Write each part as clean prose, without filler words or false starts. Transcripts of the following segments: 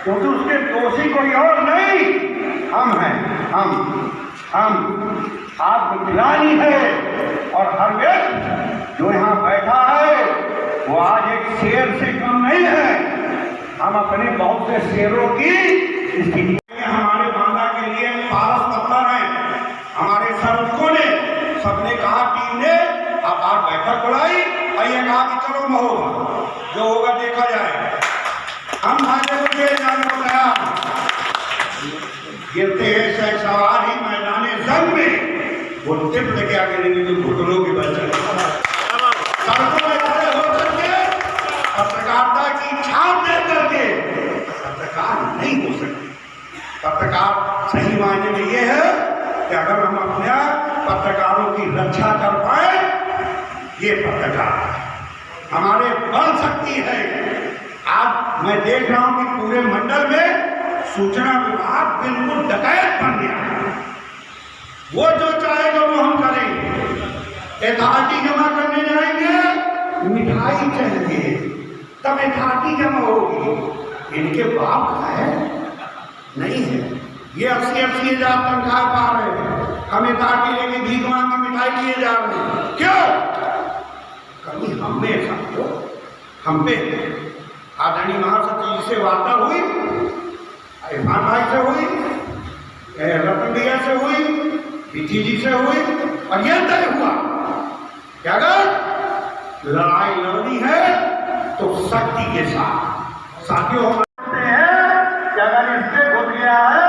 क्योंकि उसके दोषी कोई और नहीं, हम हैं। हम आत्मग्लानि है। और हर व्यक्ति जो यहाँ बैठा है वो आज एक शेर से कम नहीं है। हम अपने बहुत से शेरों की स्थिति हमारे बांदा के लिए पारस पत्थर है। हमारे सर्वकों ने सबने कहा, टीम ने आप बैठक बुलाई और ये कहा कि चलो होगा, जो होगा देखा जाए। हम भागे को जेल जाने को तैयार। गिरते हैं शेख सवार ही मैदान जंग में, वो टिप लेके आगे नहीं तो घुटनों की बच जाए। सड़कों में खड़े हो करके पत्रकारिता की छाप दे करके पत्रकार नहीं हो सकते। पत्रकार सही मायने में ये है कि अगर हम अपने पत्रकारों की रक्षा कर पाए, ये पत्रकार हमारे बल सकती है। आज मैं देख रहा हूं कि पूरे मंडल में सूचना विभाग बिल्कुल डकैत बन गया है। वो जो चाहेगा वो हम करेंगे। एथॉरिटी जमा करने जाएंगे, मिठाई चाहिए, तब एथॉरिटी जमा होगी। इनके बाप का है नहीं है। ये 80-80 हजार तनख्वाह पा रहे हैं, हम एथॉरिटी लेके भीख मांग के मिठाई लिए जा रहे हैं। क्यों? कभी हमें समझो, हम पे आदरणीय महासचिव जी से वार्ता हुई, इरफान भाई से हुई, रतन भैया से हुई, पीटी जी से हुई, और यह तय हुआ कि अगर लड़ाई लड़नी है तो शक्ति के साथ। साथियों हम कहते हैं कि अगर इससे घुस गया है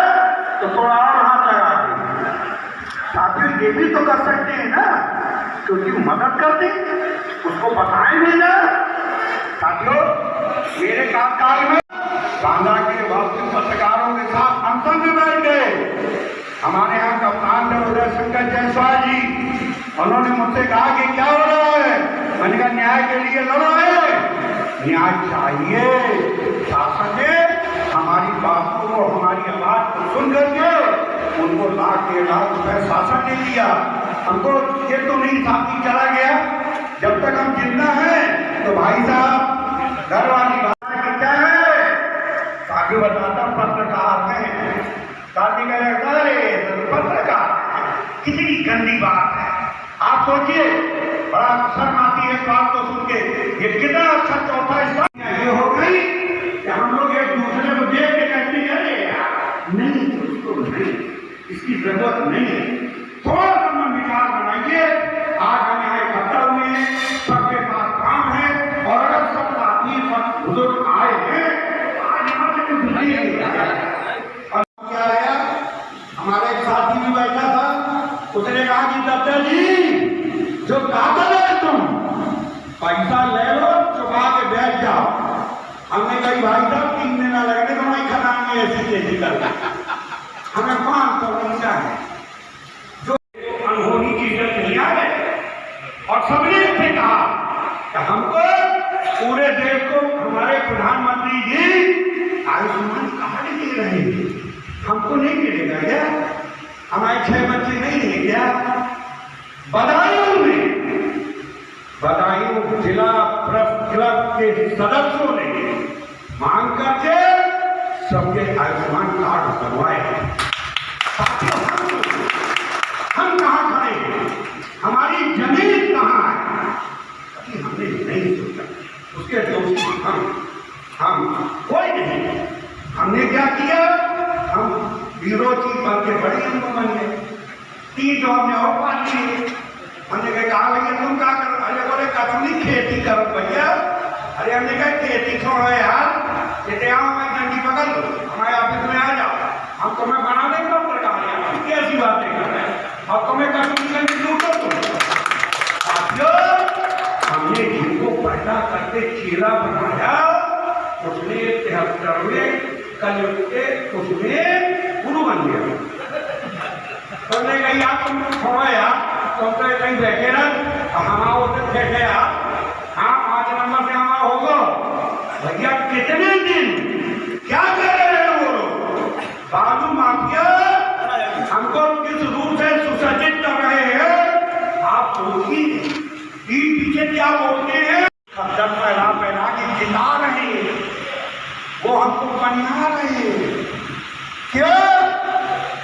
तो थोड़ा और हाथ लगा दें। साथियों ये भी तो कर सकते हैं ना, क्योंकि मदद कर दी, उसको बताएं भी ना। साथियों मेरे कार्यकाल में बांदा के वास्तविक पत्रकारों के साथ अनशन में बैठ गए। हमारे यहाँ कप्तान थे उदय शंकर जायसवाल जी, उन्होंने मुझसे कहा कि क्या हो रहा है। मैंने कहा न्याय के लिए लड़ा है, न्याय चाहिए। शासन ने हमारी बातों को, हमारी आवाज को सुन करके उनको लाख 1.5 लाख रुपए शासन ने दिया। हमको ये तो नहीं था कि चला गया, जब तक हम जिंदा हैं तो भाई साहब घर वाली बात क्या है आगे बताता। पत्रकार है, शादी का पत्रकार, कितनी गंदी बात है। आप सोचिए, बड़ा शर्म आती है इस बात को सुन के। ये कितना अच्छा चौथा स्थान ये हो गई कि हम लोग एक दूसरे को देख के कहते हैं नहीं, उसको नहीं, इसकी जरूरत नहीं है। थोड़ा सा मन विचार बनाइए। आज हम यहाँ इकट्ठा हुए हैं, सबके पास काम है, और अगर सब साथी सब बुजुर्ग आए हैं, आज यहाँ से कुछ नहीं है। और क्या आया, हमारा एक साथी भी बैठा था, उसने कहा कि दत्ता जी जो कागज है तुम पैसा ले लो, चुका के बैठ जाओ। हमने कही भाई साहब 3 दिन लगने तो वही खदाएंगे ऐसी तेजी करके, हमें 500 पैसा है जो अनहोनी चीजें नहीं आ रहे। और सबने इससे कहा कि हमको पूरे देश को हमारे प्रधानमंत्री जी आयुष्मान कार्ड दे रहे हैं, हमको नहीं मिलेगा क्या? हमारे 6 बच्चे नहीं है क्या? बदायूं जिला प्रेस क्लब के सदस्यों ने मांग करके सबके आयुष्मान कार्ड बनवाए। हम कहाँ खड़े हैं, हमारी जमीन कहाँ है, अभी हमने नहीं सोचा। उसके दोषी हम कोई नहीं। हमने क्या किया, हम ब्यूरो चीफ बन के बड़ी हमको बन गए। 3 जॉब में और पा लिए। हमने कहा भैया तुम क्या करो? अरे बोले कभी खेती करो भैया। अरे हमने कहा खेती छोड़ो यार, कहते आओ मैं डंडी पकड़ लो, हमारे ऑफिस में आ जाओ, हम तुम्हें बना देंगे पत्रकार। यार कैसी बातें कर रहे हैं, और तुम्हें कभी लूटो तुम। हमने जिनको पैदा करके चेला बनाया, उसने 73वें कलयुग के उसमें गुरु बन गया। तुमने कही यार तुम छोड़ो यार, तुम तो कहीं बैठे ना, हमारा उधर बैठे यार, हाँ 5 नंबर से हमारा होगा भैया। कितने दिन क्या कर रहे हैं वो लोग? बालू माफिया हमको किस रूप से सुसज्जित कर रहे हैं आप सोचिए। पीछे क्या बोलते हैं, शब्द फैला फैला के जिता रहे हैं, वो हम को बना रहे हैं। क्यों?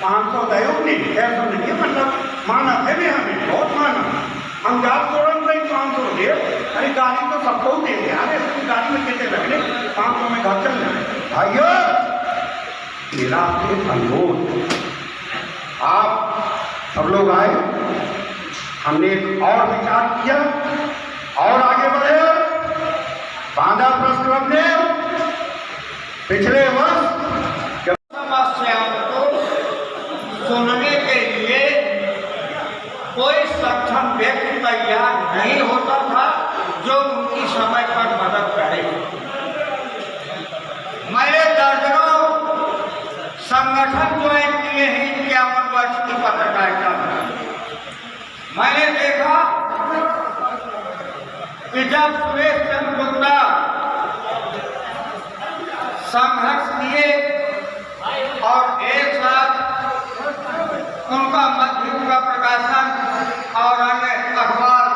500 दयोग नहीं, ऐसा नहीं, मतलब माना है भी, हमें बहुत माना। हम जात तोड़न नहीं 500 दे, अरे गाड़ी तो सबको दे दे, अरे अपनी गाड़ी में कैसे लगने 500 में घर चल रहे भाइयों। मेरा आपसे अनुरोध, आप सब लोग आए, हमने एक और विचार किया और आगे बढ़े। बांदा प्रेस क्लब ने पिछले वर्ष समस्याओं को सुनने के लिए कोई सक्षम व्यक्ति तैयार नहीं होता था जो उनकी समय पर मदद करे। मैंने दर्जनों संगठन ज्वाइन किए हैं 51 वर्ष की पत्रकारिता में। मैंने देखा कि जब सुरेश चंद्र गुप्ता संघर्ष किए और एक साथ उनका मध्ययुग का प्रकाशन और अन्य अखबार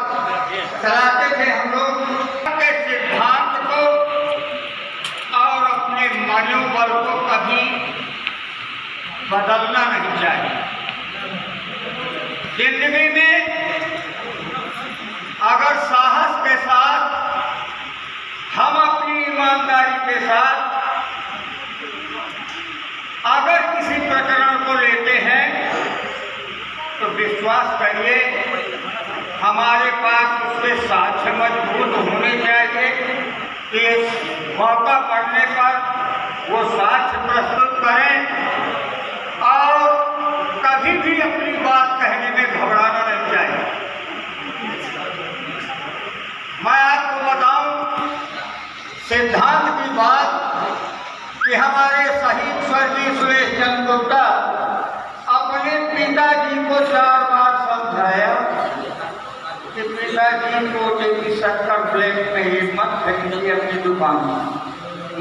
चलाते थे, हम लोग के सिद्धांत को और अपने मनोबल को कभी बदलना नहीं चाहिए। जिंदगी में अगर साहस के साथ हम अपनी ईमानदारी के साथ अगर किसी प्रकरण को लेते हैं तो विश्वास करिए हमारे पास उसके साक्ष्य मजबूत होने चाहिए कि मौका पड़ने पर वो साक्ष्य प्रस्तुत करें और कभी भी अपनी बात कहने में घबराना नहीं चाहिए। मैं आपको बताऊं सिद्धांत की बात कि हमारे शहीद स्वर्गीय सुरेश चंद्र गुप्ता अपने पिताजी को 4 बार समझाया कि पिताजी को तेरी शक्कर ब्लैक में हिम्मत खरीदी अपनी दुकान में।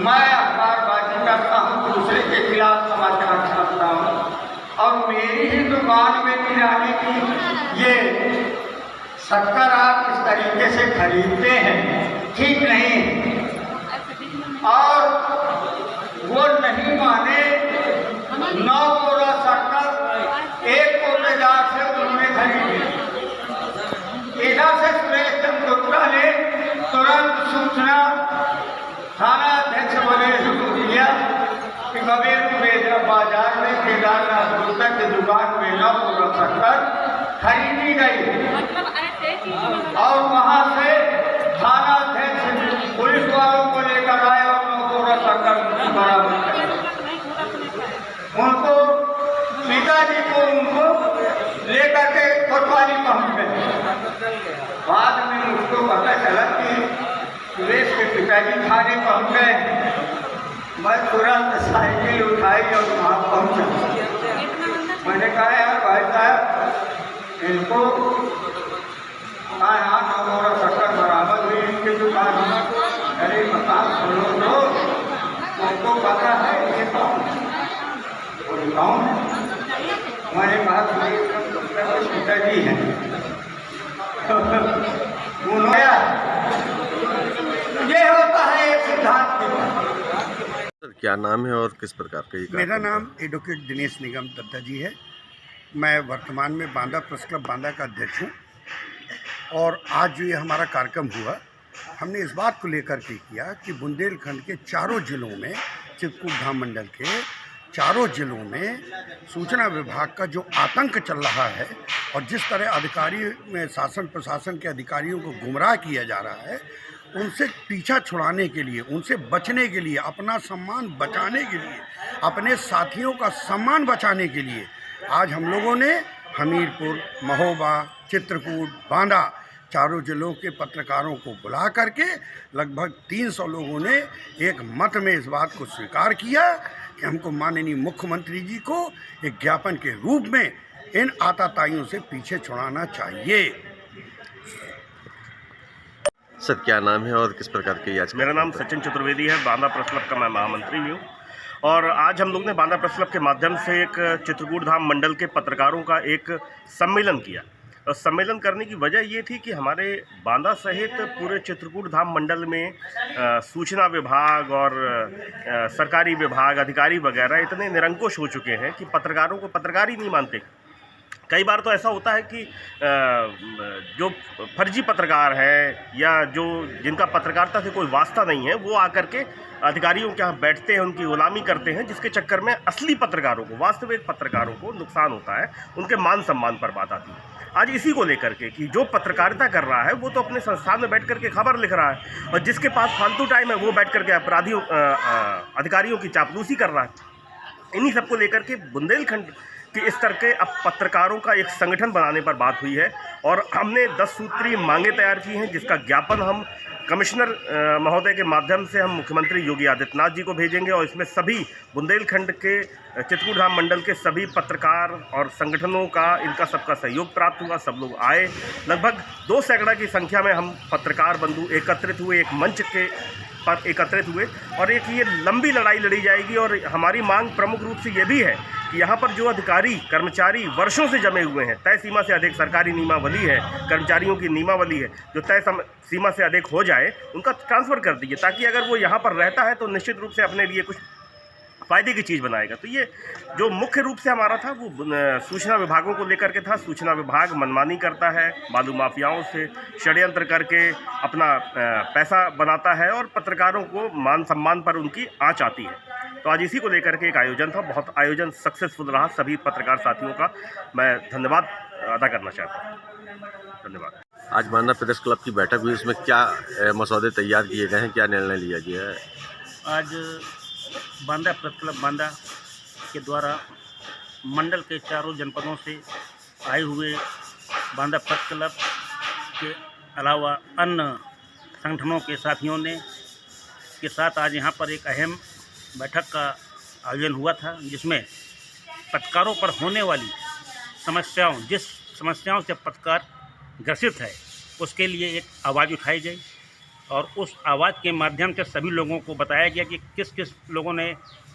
मैं अखबारबाजी करता हूँ, दूसरे के खिलाफ समाचार छापता हूँ और मेरी ही दुकान में किराने की ये शक्कर आप इस तरीके से खरीदते हैं, ठीक नहीं। और वो नहीं माने, 9 बोरा शक्कर 1 कोटेदार से उन्होंने खरीदी। इधर से सुरेश चंद्र गुप्ता ने तुरंत सूचना थाना अध्यक्ष मलेश को दिया कि गवेर बाजार में केदारनाथ गुप्ता की दुकान में 9 बोरा शक्कर खरीदी गई और वहां से थाना अध्यक्ष पुलिस वालों को लेकर आए और 9 बोरा शक्कर बराबर उनको पिताजी को उनको लेकर के कोतवाली पहुंच गए। बाद में मुझको पता चला कि सुरेश के पिताजी थाने पहुंच गए। मैं तुरंत साइकिल उठाई और वहाँ पहुंचा। मैंने कहा यार भाई साहब इनको यहाँ 9 बोरा शक्कर बराबर हुई इनकी दुकान में। अरे मकान सुनो तो उनको पता है ये कौन मैंने कहा पिताजी हैं। ये होता है एक सिद्धांत की बात। सर क्या नाम है और किस प्रकार का ये? मेरा नाम एडवोकेट दिनेश निगम दत्ता जी है। मैं वर्तमान में बांदा प्रेस क्लब बांदा का अध्यक्ष हूँ और आज जो ये हमारा कार्यक्रम हुआ हमने इस बात को लेकर के किया कि बुंदेलखंड के चारों जिलों में चित्रकूट धाम मंडल के चारों जिलों में सूचना विभाग का जो आतंक चल रहा है और जिस तरह अधिकारी में शासन प्रशासन के अधिकारियों को गुमराह किया जा रहा है, उनसे पीछा छुड़ाने के लिए, उनसे बचने के लिए, अपना सम्मान बचाने के लिए, अपने साथियों का सम्मान बचाने के लिए आज हम लोगों ने हमीरपुर, महोबा, चित्रकूट, बांदा चारों जिलों के पत्रकारों को बुला करके लगभग 300 लोगों ने एक मत में इस बात को स्वीकार किया कि हमको माननीय मुख्यमंत्री जी को एक ज्ञापन के रूप में इन आताताइयों से पीछे छुड़ाना चाहिए। सर क्या नाम है और किस प्रकार की याचिका? मेरा नाम सचिन चतुर्वेदी है, बांदा प्रेस क्लब का मैं महामंत्री भी हूँ और आज हम लोग ने बांदा प्रेस क्लब के माध्यम से एक चित्रकूट धाम मंडल के पत्रकारों का एक सम्मेलन किया सम्मेलन करने की वजह ये थी कि हमारे बांदा सहित पूरे चित्रकूट धाम मंडल में सूचना विभाग और सरकारी विभाग अधिकारी वगैरह इतने निरंकुश हो चुके हैं कि पत्रकारों को पत्रकार ही नहीं मानते। कई बार तो ऐसा होता है कि जो फर्जी पत्रकार है या जो जिनका पत्रकारिता से कोई वास्ता नहीं है वो आकर के अधिकारियों के यहाँ बैठते हैं, उनकी गुलामी करते हैं, जिसके चक्कर में असली पत्रकारों को, वास्तविक पत्रकारों को नुकसान होता है, उनके मान सम्मान पर बात आती है। आज इसी को लेकर के कि जो पत्रकारिता कर रहा है वो तो अपने संस्थान में बैठ करके खबर लिख रहा है और जिसके पास फालतू टाइम है वो बैठ करके अपराधियों अधिकारियों की चापलूसी कर रहा है। इन्हीं सबको लेकर के बुंदेलखंड कि इस तरह के अब पत्रकारों का एक संगठन बनाने पर बात हुई है और हमने 10 सूत्री मांगे तैयार की हैं, जिसका ज्ञापन हम कमिश्नर महोदय के माध्यम से हम मुख्यमंत्री योगी आदित्यनाथ जी को भेजेंगे और इसमें सभी बुंदेलखंड के चित्रकूट धाम मंडल के सभी पत्रकार और संगठनों का इनका सबका सहयोग प्राप्त हुआ। सब लोग आए, लगभग 2 सैकड़ा की संख्या में हम पत्रकार बंधु एकत्रित हुए, एक मंच के पर एकत्रित हुए और एक ये लंबी लड़ाई लड़ी जाएगी। और हमारी मांग प्रमुख रूप से ये भी है कि यहाँ पर जो अधिकारी कर्मचारी वर्षों से जमे हुए हैं, तय सीमा से अधिक सरकारी नियमावली है, कर्मचारियों की नियमावली है, जो तय सीमा से अधिक हो जाए उनका ट्रांसफ़र कर दीजिए, ताकि अगर वो यहाँ पर रहता है तो निश्चित रूप से अपने लिए कुछ फ़ायदे की चीज़ बनाएगा। तो ये जो मुख्य रूप से हमारा था वो सूचना विभागों को लेकर के था। सूचना विभाग मनमानी करता है, बालू माफियाओं से षड्यंत्र करके अपना पैसा बनाता है और पत्रकारों को मान सम्मान पर उनकी आँच आती है। तो आज इसी को लेकर के एक आयोजन था, बहुत आयोजन सक्सेसफुल रहा। सभी पत्रकार साथियों का मैं धन्यवाद अदा करना चाहता हूँ। धन्यवाद। आज बांदा प्रेस क्लब की बैठक हुई, इसमें क्या मसौदे तैयार किए गए हैं, क्या निर्णय लिया गया है? आज बांदा प्रेस क्लब बांदा के द्वारा मंडल के चारों जनपदों से आए हुए बांदा प्रेस क्लब के अलावा अन्य संगठनों के साथियों ने के साथ आज यहाँ पर एक अहम बैठक का आयोजन हुआ था, जिसमें पत्रकारों पर होने वाली समस्याओं, जिस समस्याओं से पत्रकार ग्रसित है, उसके लिए एक आवाज़ उठाई गई और उस आवाज़ के माध्यम से सभी लोगों को बताया गया कि किस किस लोगों ने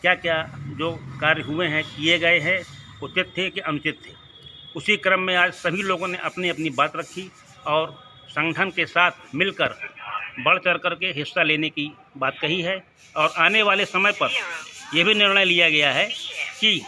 क्या क्या जो कार्य हुए हैं, किए गए हैं, उचित थे कि अनुचित थे। उसी क्रम में आज सभी लोगों ने अपनी अपनी बात रखी और संगठन के साथ मिलकर बढ़ चढ़ कर के हिस्सा लेने की बात कही है। और आने वाले समय पर यह भी निर्णय लिया गया है कि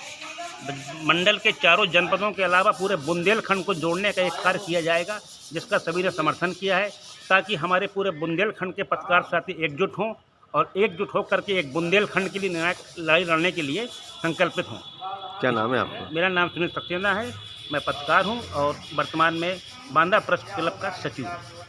मंडल के चारों जनपदों के अलावा पूरे बुंदेलखंड को जोड़ने का एक कार्य किया जाएगा, जिसका सभी ने समर्थन किया है, ताकि हमारे पूरे बुंदेलखंड के पत्रकार साथी एकजुट हों और एकजुट होकर के एक बुंदेलखंड के लिए निर्णायक लड़ाई लड़ने के लिए संकल्पित हों। क्या नाम है आपका? मेरा नाम सुनील सक्सेना है, मैं पत्रकार हूं और वर्तमान में बांदा प्रेस क्लब का सचिव हूँ।